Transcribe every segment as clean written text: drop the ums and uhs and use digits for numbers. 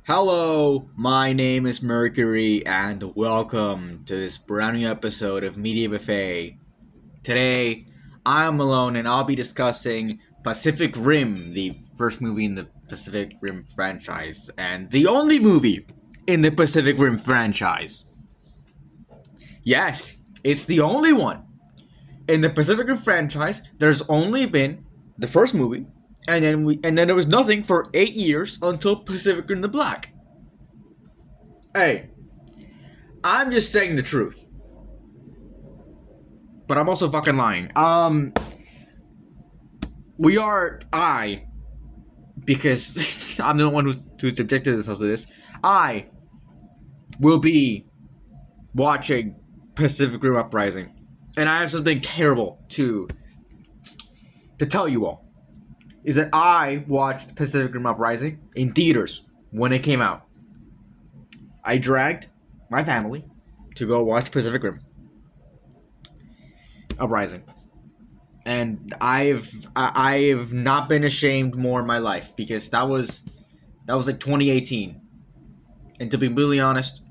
Hello, my name is Mercury, and welcome to this brand new episode of Media Buffet. Today, I'm alone and I'll be discussing Pacific Rim, the first movie in the Pacific Rim franchise, and the only movie in the Pacific Rim franchise. Yes, it's the only one. In the Pacific Rim franchise, there's only been the first movie, and then there was nothing for 8 years until Pacific Rim the Black. Hey, I'm just saying the truth. But I'm also fucking lying. Because I'm the one who's subjected themselves to this, I will be watching Pacific Rim Uprising. And I have something terrible to tell you all. Is that I watched Pacific Rim Uprising in theaters when it came out. I dragged my family to go watch Pacific Rim Uprising, and I've not been ashamed more in my life because that was like 2018, and to be completely honest,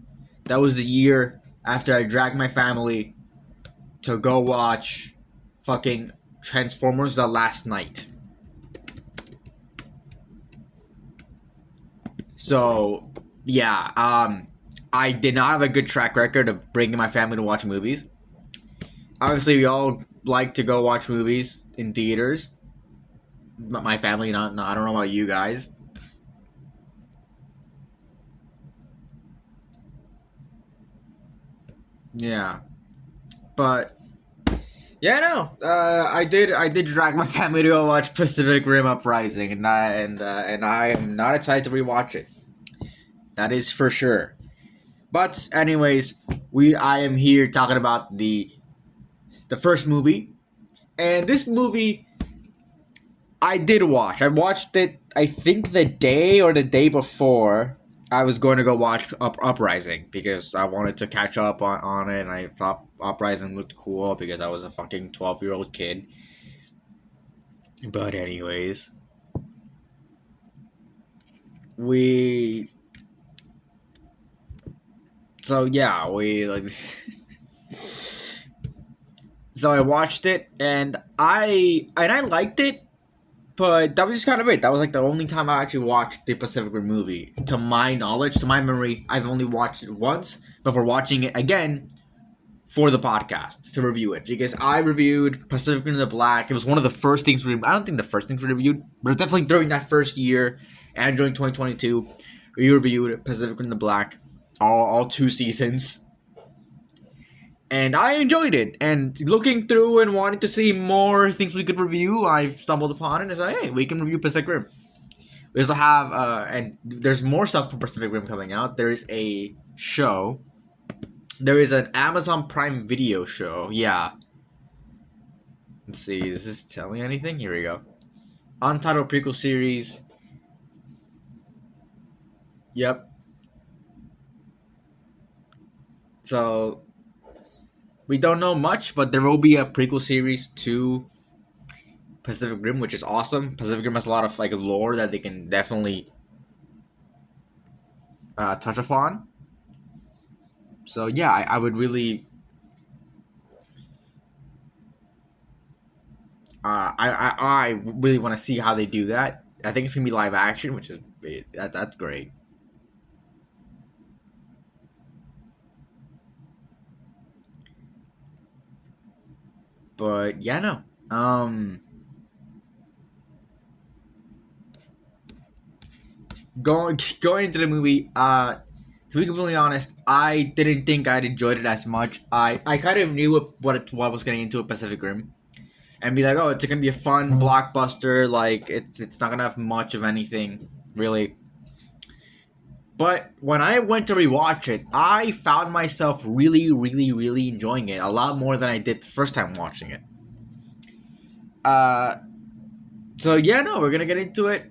that was the year after I dragged my family to go watch fucking Transformers: The Last Night. So yeah, I did not have a good track record of bringing my family to watch movies. Obviously, we all like to go watch movies in theaters. My family, not I don't know about you guys. Yeah, but yeah, no. I did drag my family to go watch Pacific Rim Uprising, and I am not excited to rewatch it. That is for sure. But anyways, I am here talking about the first movie, and this movie I did watch. I watched it, I think, the day or the day before I was going to go watch Uprising because I wanted to catch up on it, and I thought Uprising looked cool because I was a fucking 12-year-old kid. But anyways, we so yeah, we like so I watched it and I liked it, but that was just kind of it. That was like the only time I actually watched the Pacific Rim movie. To my knowledge, to my memory, I've only watched it once before watching it again for the podcast to review it. Because I reviewed Pacific Rim the Black. It was one of the first things I don't think the first things we reviewed, but it's definitely during that first year and during 2022, we reviewed Pacific Rim the Black, all two seasons. And I enjoyed it. And looking through and wanting to see more things we could review, I stumbled upon it and said, hey, we can review Pacific Rim. We also have, and there's more stuff from Pacific Rim coming out. There is a show. There is an Amazon Prime Video show. Yeah. Let's see, does this tell me anything? Here we go. Untitled prequel series. Yep. So, we don't know much, but there will be a prequel series to Pacific Rim, which is awesome. Pacific Rim has a lot of like lore that they can definitely touch upon. So yeah, I would really, I really want to see how they do that. I think it's gonna be live action, which is that's great. But yeah, no. Going into the movie, to be completely honest, I didn't think I'd enjoyed it as much. I kind of knew what I was getting into with Pacific Rim, and be like, oh, it's gonna be a fun blockbuster. Like it's not gonna have much of anything really. But when I went to rewatch it, I found myself really, really, really enjoying it a lot more than I did the first time watching it. Uh, so yeah, no, we're gonna get into it.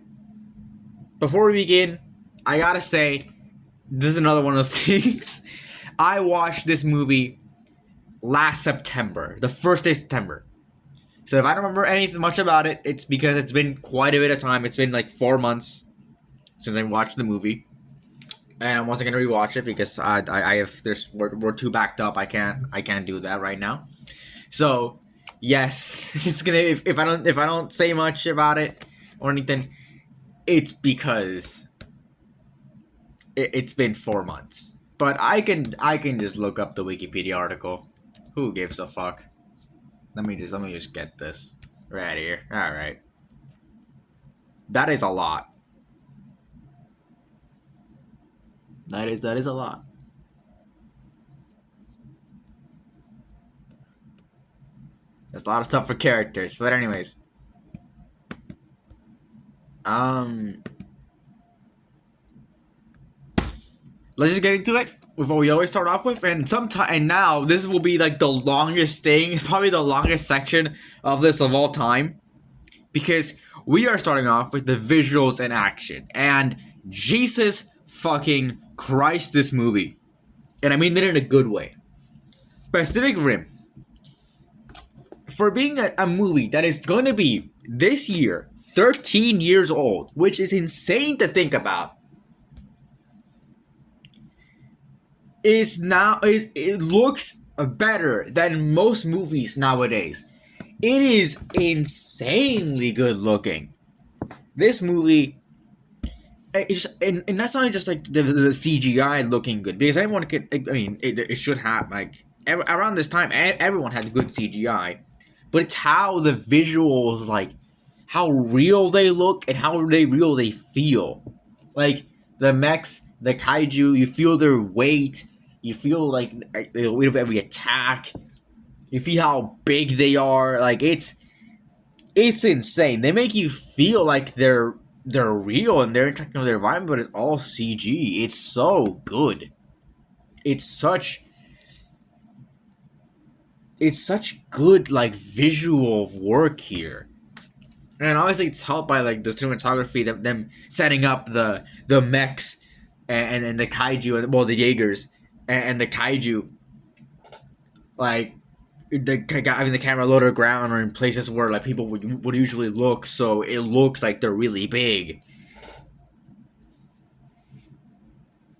Before we begin, I gotta say, this is another one of those things. I watched this movie last September, the first day of September. So if I don't remember anything much about it, it's because it's been quite a bit of time. It's been like 4 months since I watched the movie. and I wasn't gonna rewatch it because I have we're too backed up. I can't do that right now. So yes, it's gonna if I don't say much about it or anything, it's because it's been 4 months. But I can just look up the Wikipedia article. Who gives a fuck? Let me just get this right here. All right, that is a lot. That is a lot. There's a lot of stuff for characters, but anyways, um, let's just get into it with what we always start off with, and now this will be like the longest thing, probably the longest section of this of all time, because we are starting off with the visuals and action, and Jesus fucking Christ, this movie, and I mean that in a good way. Pacific Rim, for being a movie that is going to be this year 13 years old, which is insane to think about, it looks better than most movies nowadays. It is insanely good looking. This movie, and that's not just like the CGI looking good, because everyone can. I mean, it should have like around this time, everyone had good CGI, but it's how the visuals, like how real they look and how real they feel. Like the mechs, the kaiju, you feel their weight. You feel like the weight of every attack. You feel how big they are. Like it's insane. They make you feel like they're real and they're interacting with their environment, but it's all CG. It's so good. It's such good like visual work here. And obviously it's helped by like the cinematography, them setting up the mechs and the kaiju, well, the Jaegers and the kaiju, like having the camera low to the ground or in places where like people would usually look, so it looks like they're really big.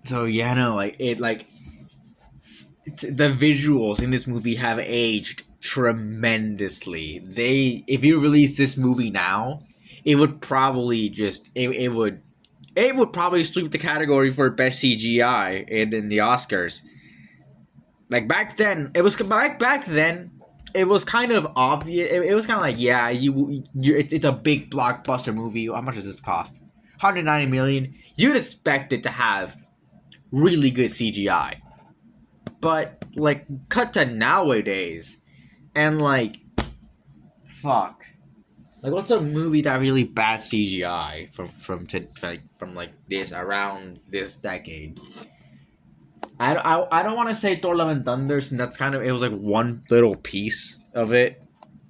So yeah, no, the visuals in this movie have aged tremendously. If you release this movie now, it would probably it would probably sweep the category for best CGI in the Oscars. Like back then, back then. It was kind of obvious. It was kind of like, yeah, it's a big blockbuster movie. How much does this cost? 190 million. You'd expect it to have really good CGI, but like cut to nowadays, and like, fuck. Like, what's a movie that really bad CGI from like this around this decade? I don't want to say Thor: Love and Thunder, since that's kind of, it was like one little piece of it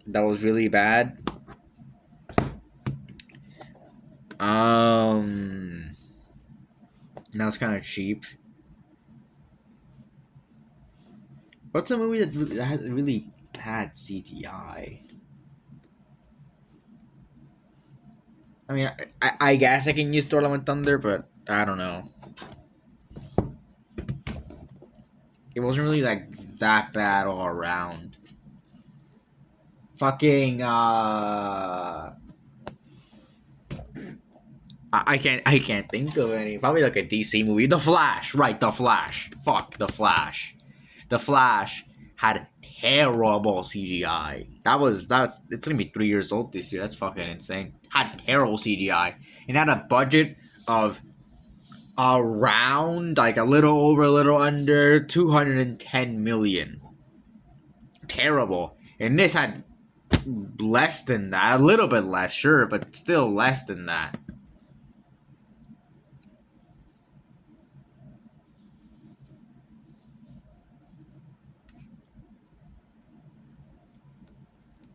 that was really bad. Now it's kind of cheap. What's a movie that had really bad CGI? I mean, I guess I can use Thor: Love and Thunder, but I don't know. It wasn't really like that bad all around. Fucking I can't think of any. Probably like a DC movie. The Flash, right? The Flash. Fuck The Flash. The Flash had terrible CGI. It's gonna be 3 years old this year. That's fucking insane. Had terrible CGI and had a budget of around like a little under 210 million. Terrible. And this had less than that, a little bit less, sure, but still less than that.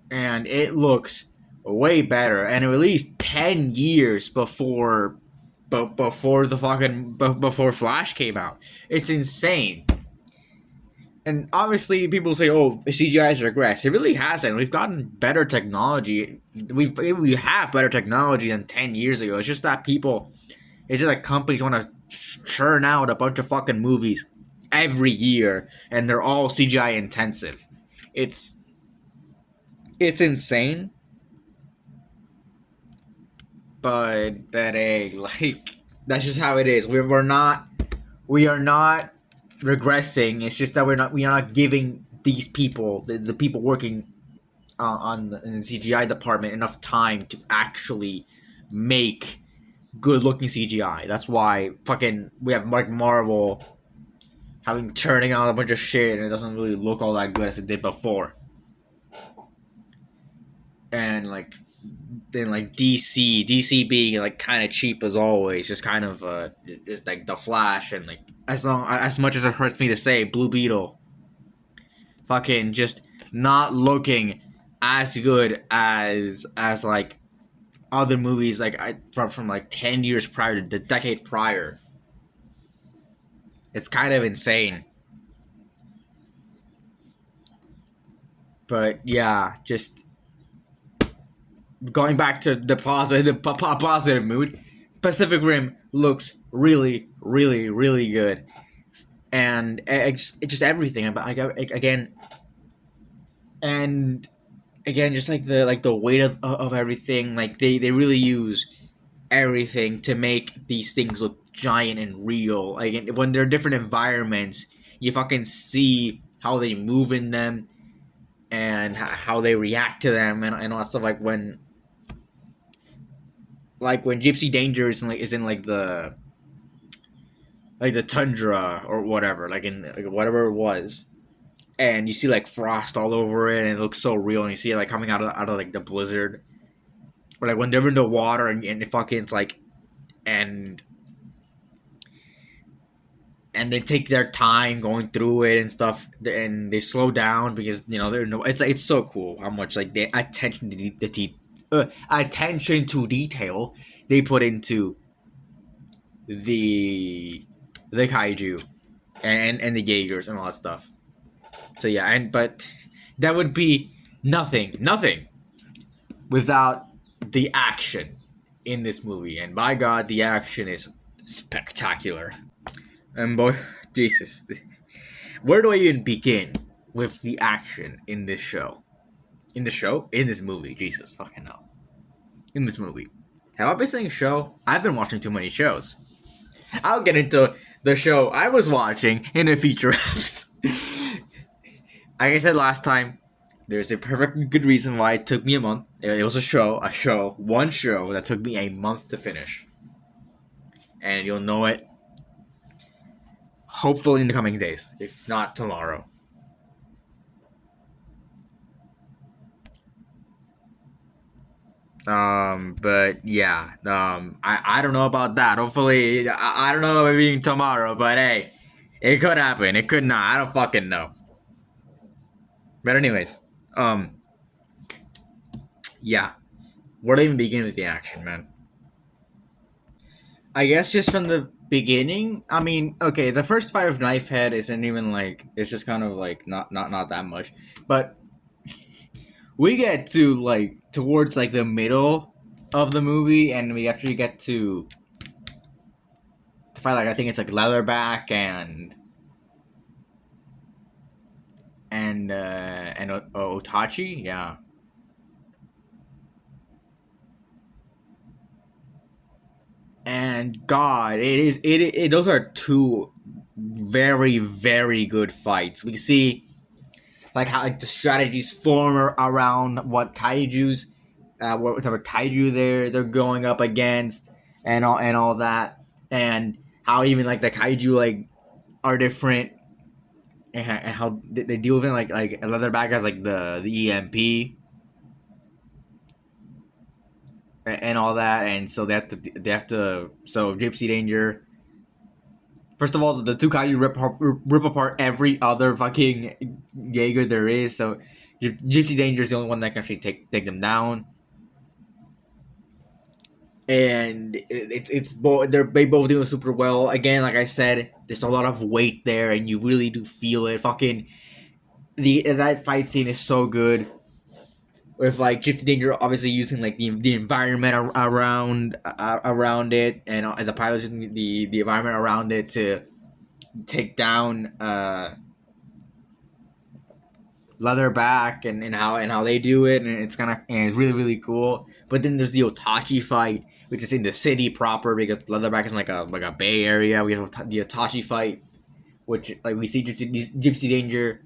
And it looks way better, and it released 10 years before before Flash came out. It's insane. And obviously people say, oh, CGI has regressed. It really hasn't. We've gotten better technology. We have better technology than 10 years ago. It's just that companies want to churn out a bunch of fucking movies every year, and they're all CGI intensive. It's it's insane, but hey, like that's just how it is. We are not regressing. It's just that we are not giving these people the people working in the CGI department enough time to actually make good looking CGI. That's why fucking we have like Marvel having churning out a bunch of shit and it doesn't really look all that good as it did before. And like then like DC being like kind of cheap as always, just kind of just like the Flash and like as much as it hurts me to say, Blue Beetle, fucking just not looking as good as like other movies like from like 10 years prior to the decade prior. It's kind of insane. But yeah, just going back to the positive mood, Pacific Rim looks really, really, really good, and it's just everything about like again, and again, just like the weight of everything. Like they really use everything to make these things look giant and real. Like when they're different environments, you fucking see how they move in them and how they react to them and all that stuff. Like when Gypsy Danger is in like the tundra or whatever, like in like whatever it was, and you see like frost all over it, and it looks so real, and you see it like coming out of like the blizzard, or like when they're in the water and it fucking it's like, and they take their time going through it and stuff, and they slow down because they're no. It's so cool how much like the attention to detail they put into the kaiju and the Jaegers and all that stuff. So yeah, but that would be nothing without the action in this movie, and by God, the action is spectacular. And boy, Jesus, where do I even begin with the action in this show? In this movie, Jesus fucking hell. In this movie. Have I been saying show? I've been watching too many shows. I'll get into the show I was watching in a feature episode. Like I said last time, there's a perfectly good reason why it took me a month. It was one show that took me a month to finish. And you'll know it hopefully in the coming days, if not tomorrow. But yeah, I don't know about that. Hopefully, I don't know maybe even tomorrow, but hey, it could happen. It could not. I don't fucking know. But anyways, yeah, where do I even begin with the action, man? I guess just from the beginning. I mean, okay, the first fight of Knifehead isn't even like it's just kind of like not that much, but we get to like towards like the middle of the movie, and we actually get to fight like I think it's like Leatherback and Otachi, yeah. And God, those are two very very good fights. We see like how like the strategies form around what kaiju's, what type of kaiju they're going up against, and all that, and how even like the kaiju like are different, and how they deal with it like Leatherback has like the EMP and all that, and so they have to so Gypsy Danger. First of all, the two kaiju rip apart every other fucking Jaeger there is. So Gypsy Danger is the only one that can actually take them down. And it's both they both doing super well. Again, like I said, there's a lot of weight there, and you really do feel it. Fucking that fight scene is so good. with like Gypsy Danger obviously using like the environment around it, and the pilots using the environment around it to take down Leatherback, and how they do it, and it's really really cool. But then there's the Otachi fight, which is in the city proper because Leatherback is in like a bay area. We have the Otachi fight, which like we see Gypsy Danger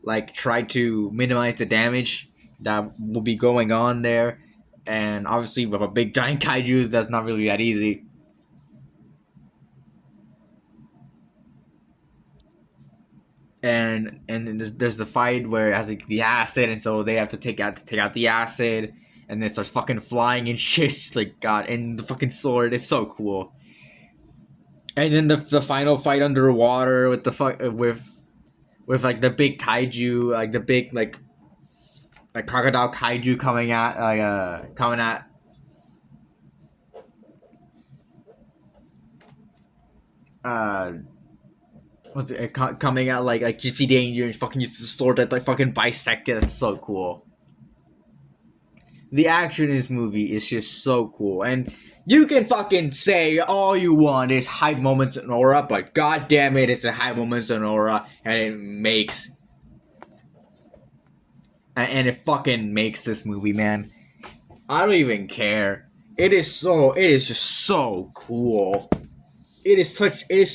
like try to minimize the damage that will be going on there, and obviously with a big giant kaiju, that's not really that easy. And then there's the fight where it has like, the acid, and so they have to take out the acid, and then it starts fucking flying and shit. It's just like God, and the fucking sword, it's so cool. And then the final fight underwater with the fuck with like the big kaiju, like the big like crocodile kaiju coming at uh what's it coming out like Gypsy Danger and fucking uses the sword that like fucking bisected. That's so cool. The action in this movie is just so cool, and you can fucking say all you want is high moments in aura, but god damn it, it's a high moments in aura, and it fucking makes this movie, man. I don't even care. It is just so cool. It is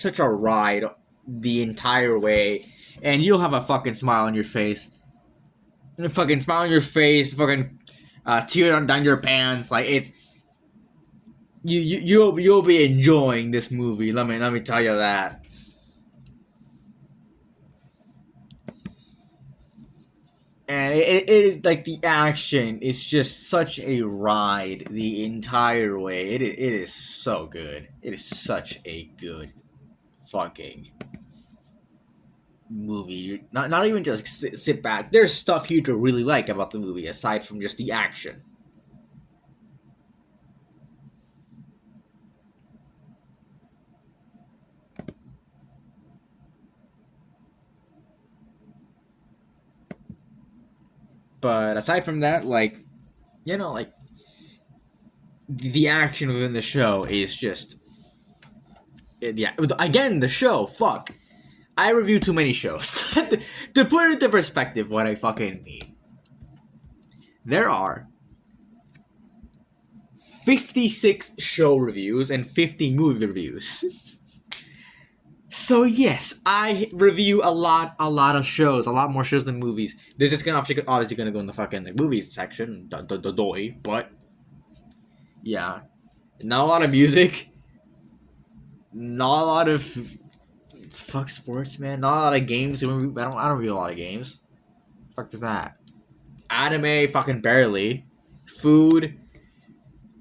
such a ride the entire way, and you'll have a fucking smile on your face. A fucking smile on your face, fucking tear down your pants. Like it's you'll be enjoying this movie. Let me tell you that. And it is like the action is just such a ride the entire way. It is so good. It is such a good fucking movie. Not even just sit back. There's stuff here to really like about the movie aside from just the action. But aside from that, like like the action within the show is just yeah. Again, the show. Fuck. I review too many shows. To put it into perspective, what I fucking mean. There are 56 show reviews and 50 movie reviews. So yes, I review a lot of shows, a lot more shows than movies. This is obviously gonna go in the fucking movies section, the doy, but yeah, not a lot of music, not a lot of fuck sports, man, not a lot of games. I don't review a lot of games. Fuck does that? Anime, fucking barely. Food,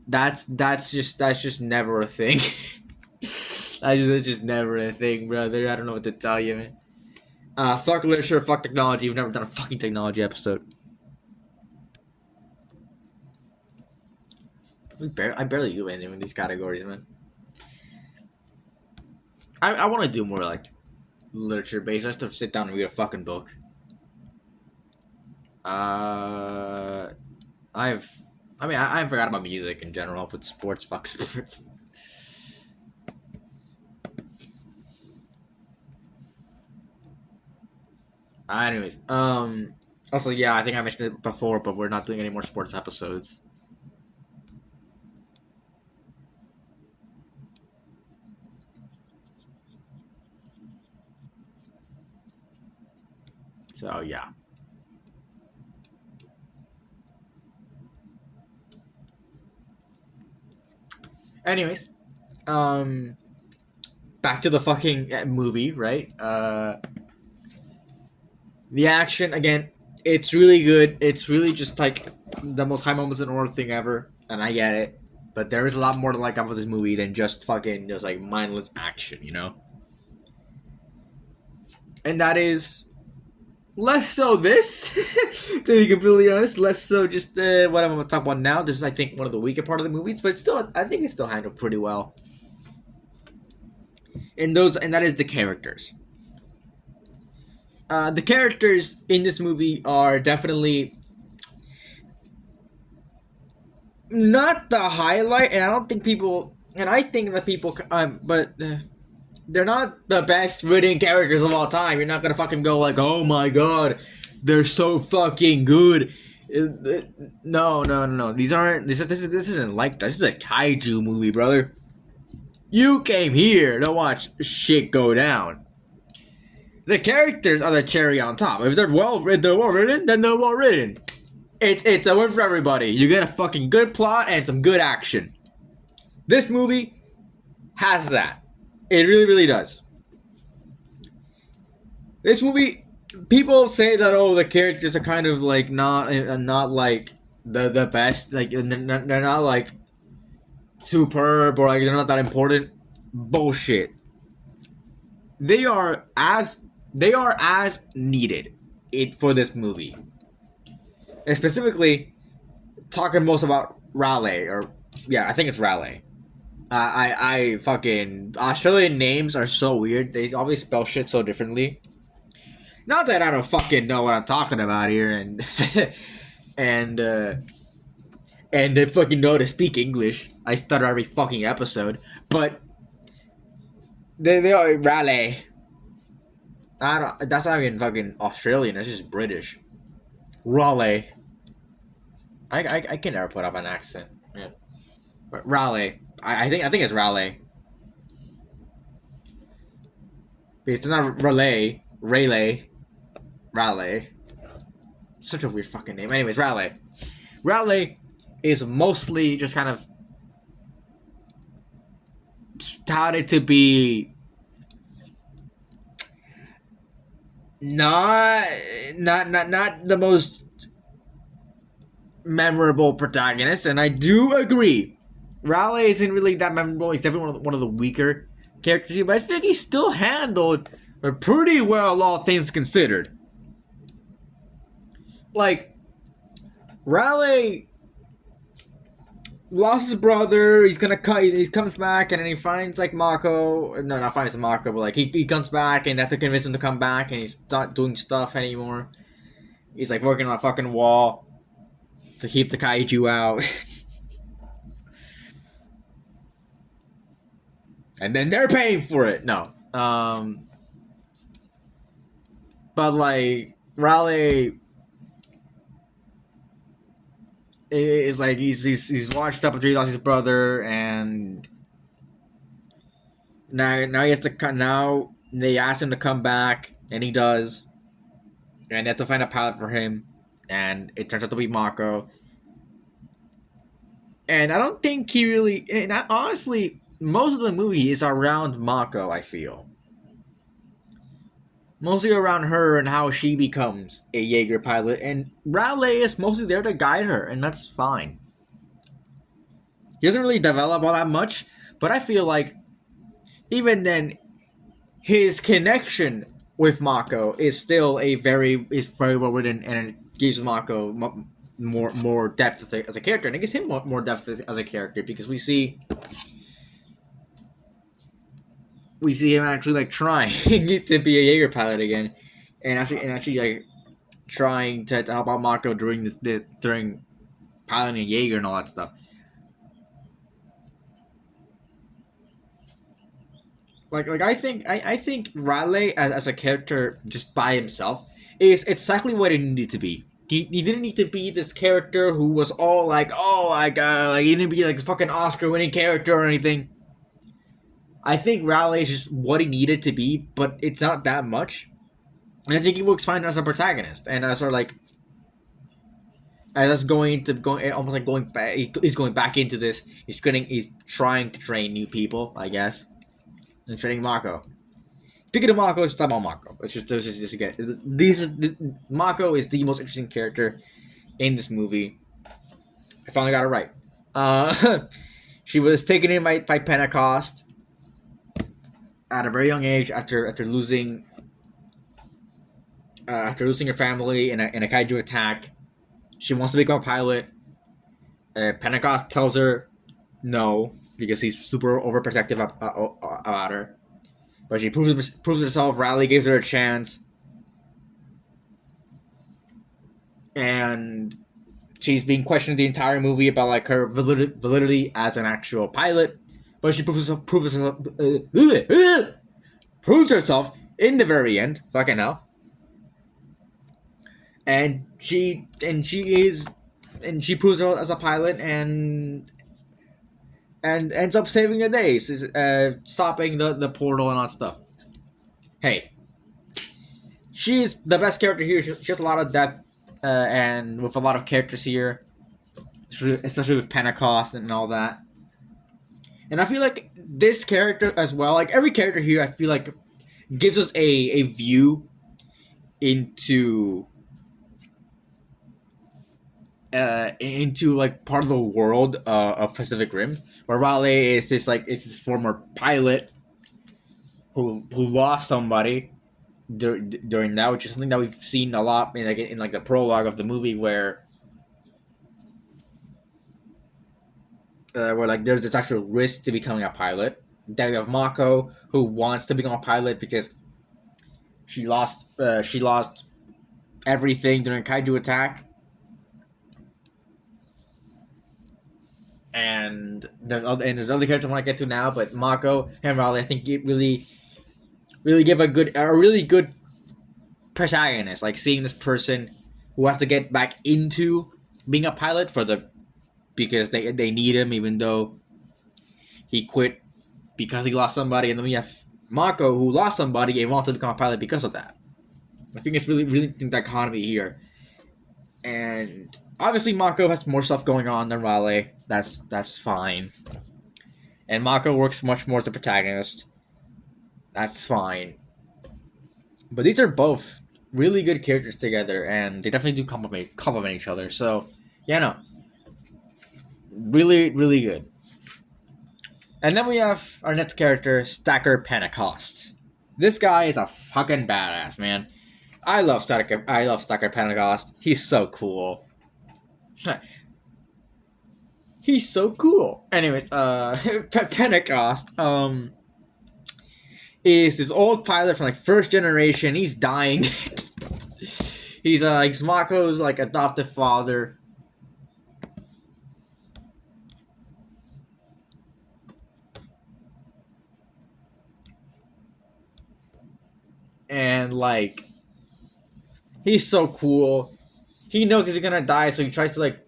that's just never a thing. That's just never a thing, brother. I don't know what to tell you, man. Fuck literature, fuck technology. We've never done a fucking technology episode. I barely do anything in these categories, man. I want to do more like literature based. I just have to sit down and read a fucking book. I forgot about music in general, but sports, fuck sports. Anyways, also, yeah, I think I mentioned it before, but we're not doing any more sports episodes. So, yeah. Anyways, back to the fucking movie, right? The action, again, it's really good. It's really just like the most high moments in horror thing ever, and I get it. But there is a lot more to like about this movie than just fucking just like mindless action, you know. And that is less so this, to be completely honest. Less so just what I'm gonna talk about now. This is, I think, one of the weaker part of the movies, but still, I think it's still handled pretty well. And that is the characters. The characters in this movie are definitely not the highlight, and I don't think people, and I think that people, but they're not the best written characters of all time. You're not gonna fucking go like, oh my god, they're so fucking good. No, no, no, no. These aren't. This isn't like that. This is a kaiju movie, brother. You came here to watch shit go down. The characters are the cherry on top. If they're well written, then they're well written. It's a win for everybody. You get a fucking good plot and some good action. This movie has that. It really, really does. This movie, people say that the characters are kind of like not like the best, like they're not like superb or like they're not that important. Bullshit. They are as they are as needed it for this movie. And specifically, talking most about Raleigh, or yeah, I think it's Raleigh. I fucking Australian names are so weird. They always spell shit so differently. Not that I don't fucking know what I'm talking about here, and and uh, and they fucking know to speak English. I stutter every fucking episode, but they are Raleigh. I don't. That's not even fucking Australian. That's just British. Raleigh. I can never put up an accent. Yeah. But Raleigh. I think it's Raleigh. Because it's not Raleigh. Raleigh. Such a weird fucking name. Anyways, Raleigh. Raleigh is mostly just kind of touted to be not not the most memorable protagonist, and I do agree. Raleigh isn't really that memorable. He's definitely one of the weaker characters here, but I think he still handled pretty well, all things considered. Like, Raleigh lost his brother. He's gonna cut. He comes back, and then he finds like Mako. No, not finds Mako, but like he comes back, and they have to convince him to come back, and he's not doing stuff anymore. He's like working on a fucking wall to keep the kaiju out. And then they're paying for it. No. But like Raleigh is like he's washed up after he lost his brother, and now he has to now they ask him to come back, and he does, and they have to find a pilot for him, and it turns out to be Mako. And I don't think he really. And honestly, most of the movie is around Mako. I feel mostly around her and how she becomes a Jaeger pilot, and Raleigh is mostly there to guide her, and that's fine. He doesn't really develop all that much, but I feel like even then, his connection with Mako is very well written, and it gives Mako more depth as a character, and it gives him more depth as a character because we see him actually like trying to be a Jaeger pilot again, and actually like trying to help out Mako during piloting a Jaeger and all that stuff. Like I think Raleigh as a character just by himself is exactly what it needed to be. He didn't need to be this character who was all like, oh my god, like he didn't be like a fucking Oscar winning character or anything. I think Raleigh is just what he needed to be, but it's not that much. And I think he works fine as a protagonist and as sort of like as us going almost like going back. He's going back into this. He's trying to train new people, I guess, and training Mako. Speaking of Mako, let's talk about Mako. Let's just again. Mako is the most interesting character in this movie. I finally got it right. She was taken in by Pentecost at a very young age after losing her family in a kaiju attack. She wants to become a pilot. Pentecost tells her no because he's super overprotective about her. But she proves herself. Raleigh gives her a chance, and she's being questioned the entire movie about like her validity as an actual pilot, but she proves herself in the very end. Fucking hell. And she proves her as a pilot and ends up saving the day, stopping the portal and all that stuff. Hey, she's the best character here. She has a lot of depth, and with a lot of characters here, especially with Pentecost and all that. And I feel like this character as well, like every character here, I feel like gives us a view into into like part of the world of Pacific Rim, where Raleigh is this former pilot who lost somebody during that, which is something that we've seen a lot in like the prologue of the movie, where like there's this actual risk to becoming a pilot. Then we have Mako, who wants to become a pilot because she lost everything during a kaiju attack. And there's other characters I want to get to now, but Mako and Raleigh, I think it really give a really good protagonist. Like seeing this person who has to get back into being a pilot because they need him, even though he quit because he lost somebody, and then we have Mako who lost somebody and wants to become a pilot because of that. I think it's really dichotomy here, and obviously Mako has more stuff going on than Raleigh. That's fine, and Mako works much more as a protagonist. That's fine, but these are both really good characters together, and they definitely do complement each other. So yeah, no, really good. And then we have our next character, Stacker Pentecost. This guy is a fucking badass, man. I love Stacker Pentecost. He's so cool. He's so cool. Anyways, Pentecost, is this old pilot from like first generation. He's dying. He's Mako's like adoptive father. And like he's so cool. He knows he's gonna die, so he tries to like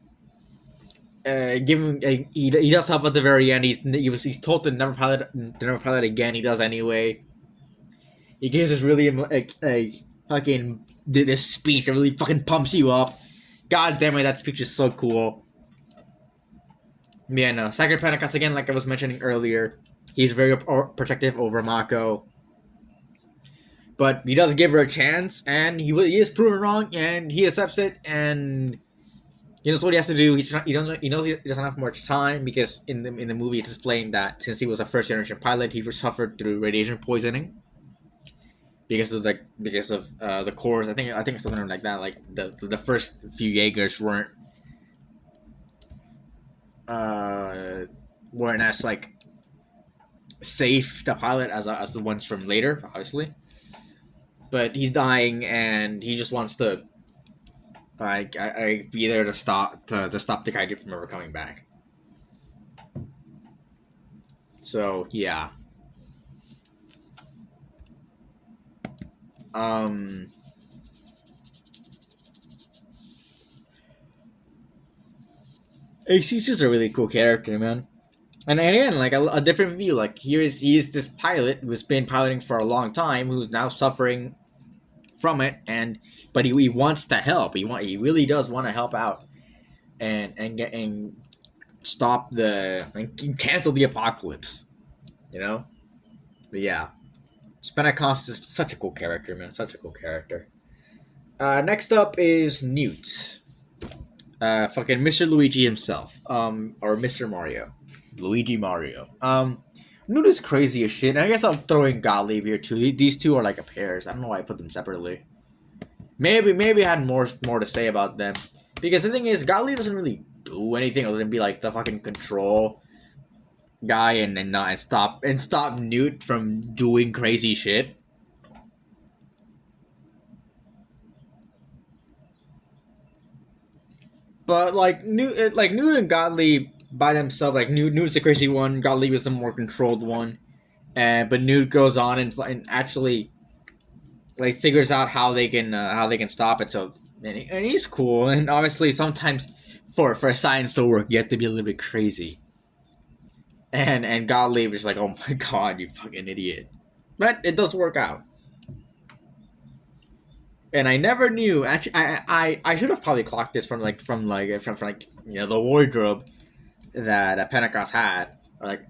give him. He does help at the very end. He's told to never pilot again. He does anyway. He gives this really a fucking this speech that really fucking pumps you up. God damn it, that speech is so cool. Yeah, no, Sacred Pentecost again, like I was mentioning earlier, he's very protective over Mako. But he does give her a chance, and he is proven wrong, and he accepts it, and he knows what he has to do. He knows he doesn't have much time because in the movie it's explained that since he was a first generation pilot, he suffered through radiation poisoning because of the cores. I think it's something like that. Like the first few Jaegers weren't as like safe to pilot as the ones from later, obviously. But he's dying, and he just wants to, like, be there to stop the kaiju from ever coming back. So yeah. He's just a really cool character, man. And again, like a different view. Like he is this pilot who's been piloting for a long time, who's now suffering from it, but he wants to help. He really does want to help out, and stop and cancel the apocalypse. You know, but yeah, Pentecost is such a cool character, man. Such a cool character. Next up is Newt, fucking Mr. Luigi himself, or Mr. Mario, Luigi Mario. Newt is crazy as shit. And I guess I'll throw in Gottlieb here too. These two are like a pairs. I don't know why I put them separately. Maybe I had more to say about them, because the thing is, Gottlieb doesn't really do anything other than be like the fucking control guy and stop Newt from doing crazy shit. but like Newt and Gottlieb by themselves, like Newt's the crazy one, Gottlieb is the more controlled one, and but Newt goes on and actually like figures out how they can stop it. So and he's cool, and obviously sometimes for science to work, you have to be a little bit crazy. And Gottlieb is like, oh my god, you fucking idiot, but it does work out. And I never knew. Actually, I should have probably clocked this from like the wardrobe that Pentecost had, or like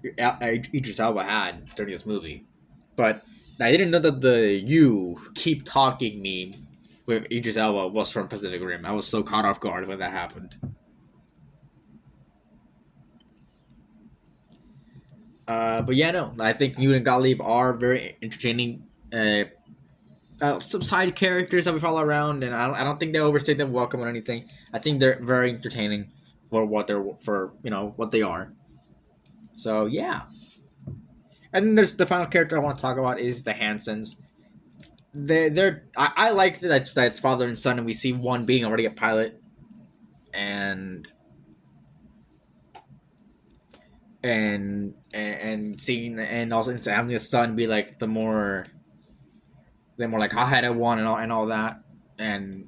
Idris Elba had during this movie. But I didn't know that the "you keep talking" meme with Idris Elba was from Pacific Rim. I was so caught off guard when that happened. But yeah, no, I think Newt and Gottlieb are very entertaining. Some side characters that we follow around, and I don't think they overstay their welcome or anything. I think they're very entertaining for what they are. So yeah, and then there's the final character I want to talk about is the Hansons. I like that it's father and son, and we see one being already a pilot, and and seeing and also having the son be like the more like hot headed one and all that, and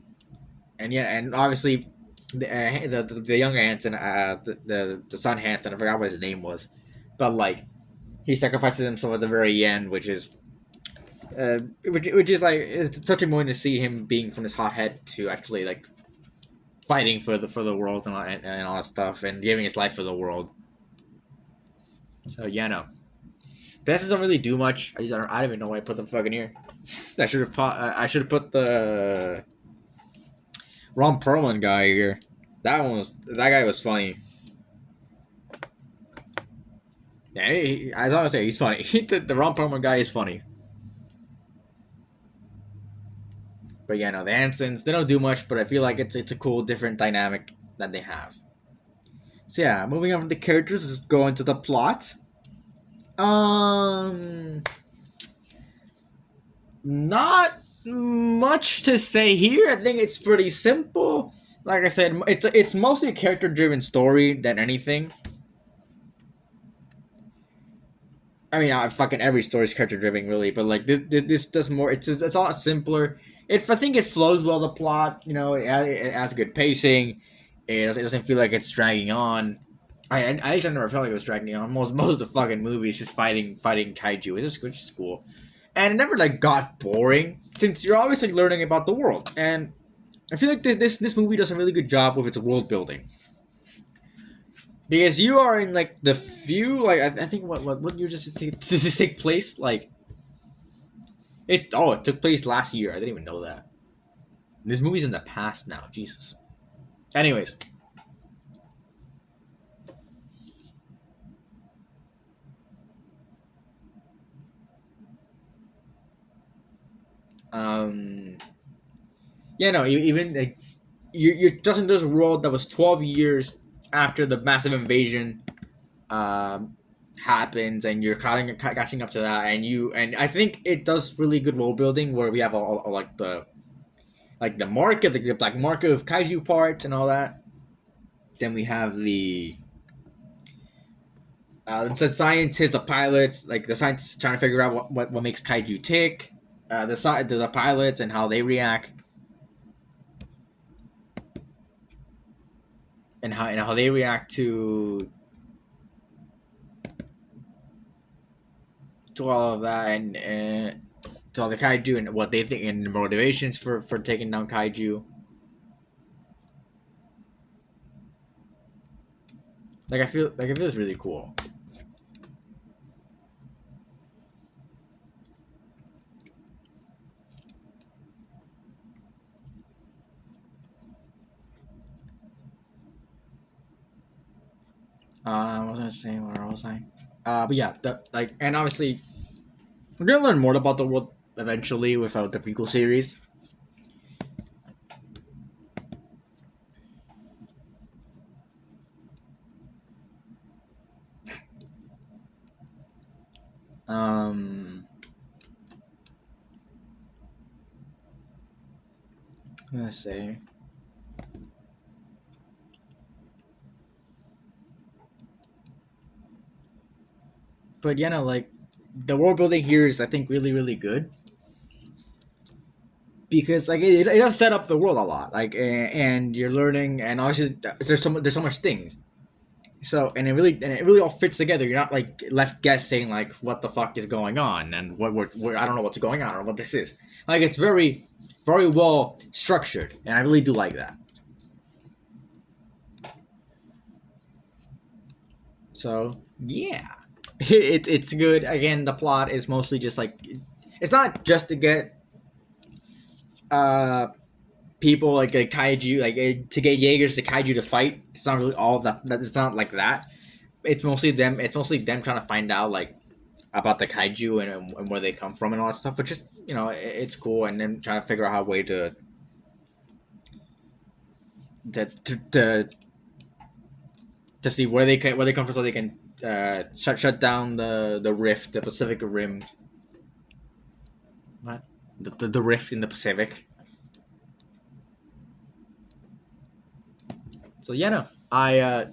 yeah, and obviously the younger Hanson, the son Hanson, I forgot what his name was, but like he sacrifices himself at the very end, which is like it's touching moment to see him being from his hothead to actually like fighting for the world and all that stuff and giving his life for the world. So yeah, no, this doesn't really do much. I don't even know why I put them fucking here. I should have put the Ron Perlman guy here. That guy was funny. Yeah, I was gonna say he's funny. The Ron Perlman guy is funny. But yeah, no, the Hansons they don't do much, but I feel like it's a cool different dynamic that they have. So yeah, moving on from the characters, let's go into the plot. Um, Not much to say here. I think it's pretty simple. Like I said, it's mostly a character driven story than anything. I mean, fucking every story is character driven, really. But like this does more. It's a lot simpler. I think it flows well. The plot, it has good pacing. It doesn't feel like it's dragging on. I just never felt like it was dragging on. Most of the fucking movie is just fighting kaiju. Which is cool, and it never like got boring since you're always like learning about the world. And I feel like this movie does a really good job with its world building. Because you are in like the few like I think what year does this take place like it took place last year. I didn't even know that. This movie's in the past now. Jesus. Anyways, um, yeah, no, even like you're just in this world that was 12 years after the massive invasion um happens, and you're catching up to that, and I think it does really good world building where we have all like the market, the black market of kaiju parts and all that. Then we have the scientists, the pilots, like the scientists trying to figure out what makes kaiju tick. The pilots and how they react, and how they react to all of that, and to all the kaiju and what they think and the motivations for taking down kaiju. Like I feel it's really cool. What was I saying? Where was I? But yeah, and obviously we're gonna learn more about the world eventually without the prequel series. Um, let's say but like the world building here is I think really good because like it does set up the world a lot like and you're learning and obviously there's so much things so and it really all fits together. You're not like left guessing like what the fuck is going on and what I don't know what's going on or what this is. Like it's very well structured and I really do like that. So yeah, it's good. Again, the plot is mostly just like it's not just to get uh people like a kaiju like to get Jaegers to kaiju to fight. It's not really all that. It's not like that. It's mostly them. It's mostly them trying to find out like about the kaiju and where they come from and all that stuff. But just it's cool and then trying to figure out a way to to, to to see where they come from so they can shut down the rift, the Pacific Rim. What? The rift in the Pacific. So yeah, no, I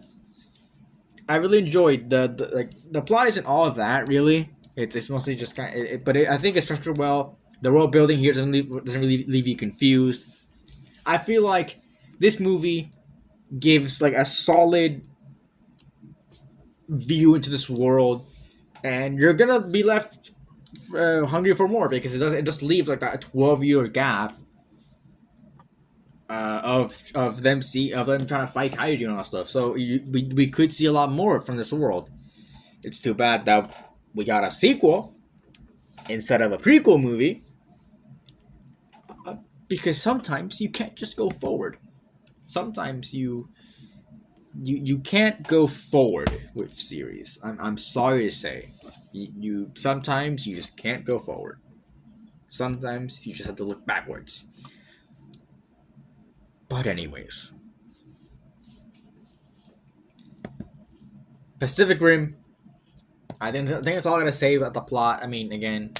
really enjoyed the like the plot isn't all of that really. It's mostly just kind of, but I think it's structured well. The world building here doesn't really leave you confused. I feel like this movie gives like a solid view into this world, and you're gonna be left hungry for more because it just leaves like that 12-year gap of them trying to fight kaiju and all that stuff. So we could see a lot more from this world. It's too bad that we got a sequel instead of a prequel movie because sometimes you can't just go forward. Sometimes you can't go forward with series. I'm sorry to say, you sometimes you just can't go forward. Sometimes you just have to look backwards. But anyways, Pacific Rim. I think that's all I gotta say about the plot. I mean, again,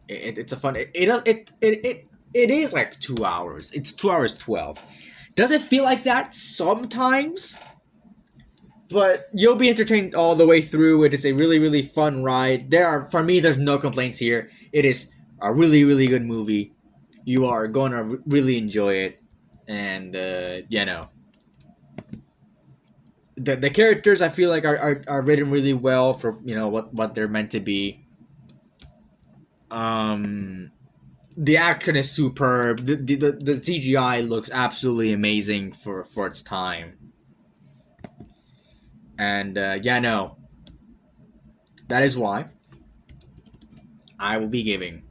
it's a fun. It is like 2 hours. It's 2 hours 12. Does it feel like that sometimes? But you'll be entertained all the way through. It is a really fun ride. For me, there's no complaints here. It is a really good movie. You are going to really enjoy it. And the characters I feel like are written really well for what they're meant to be. The action is superb. The CGI looks absolutely amazing for its time. And that is why I will be giving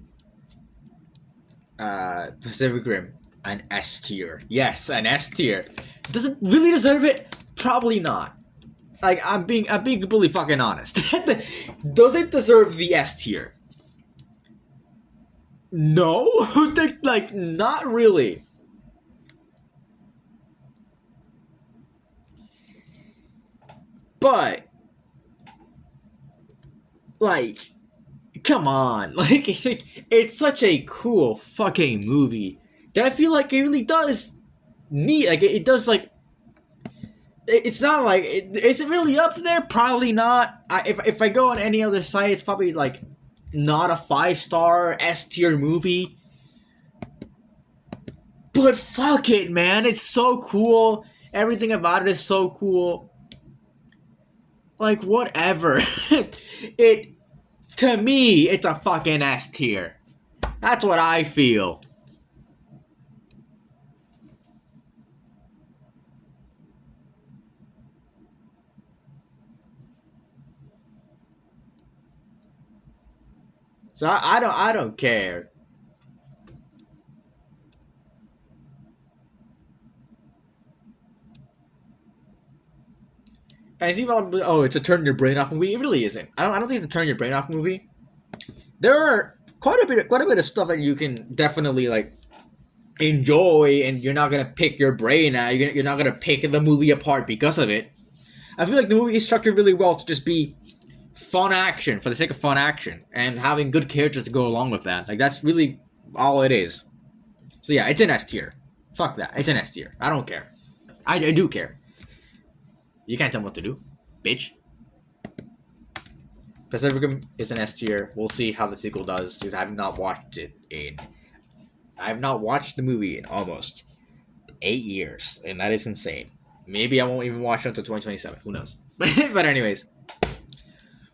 Pacific Rim an S tier. Yes, an S tier. Does it really deserve it? Probably not. Like I'm being completely fucking honest. Does it deserve the S tier? No, like not really. But like, come on, like it's such a cool fucking movie that I feel like it really does need like it does like it's not like is it really up there? Probably not. If I go on any other site, it's probably like not a 5-star S tier movie. But fuck it, man, it's so cool. Everything about it is so cool. Like whatever, it to me it's a fucking S tier. That's what I feel. So I don't care. And I see people, oh, it's a turn your brain off movie. It really isn't. I don't think it's a turn your brain off movie. There are quite a bit of stuff that you can definitely like enjoy, and you're not gonna pick your brain out. You're not gonna pick the movie apart because of it. I feel like the movie is structured really well to just be fun action for the sake of fun action and having good characters to go along with that. Like that's really all it is. So yeah, it's an S tier. Fuck that. It's an S tier. I don't care. I do care. You can't tell me what to do, bitch. Pacific Rim is an S tier. We'll see how the sequel does because I have not watched the movie in almost 8 years, and that is insane. Maybe I won't even watch it until 2027. Who knows? But anyways,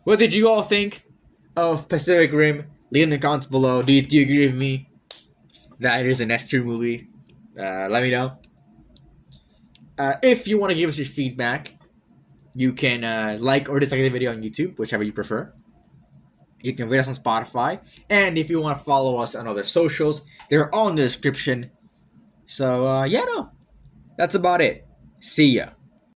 what did you all think of Pacific Rim? Leave in the comments below. Do you agree with me that it is an S tier movie? Let me know. If you want to give us your feedback, you can like or dislike the video on YouTube, whichever you prefer. You can rate us on Spotify. And if you want to follow us on other socials, they're all in the description. So, yeah, no. That's about it. See ya.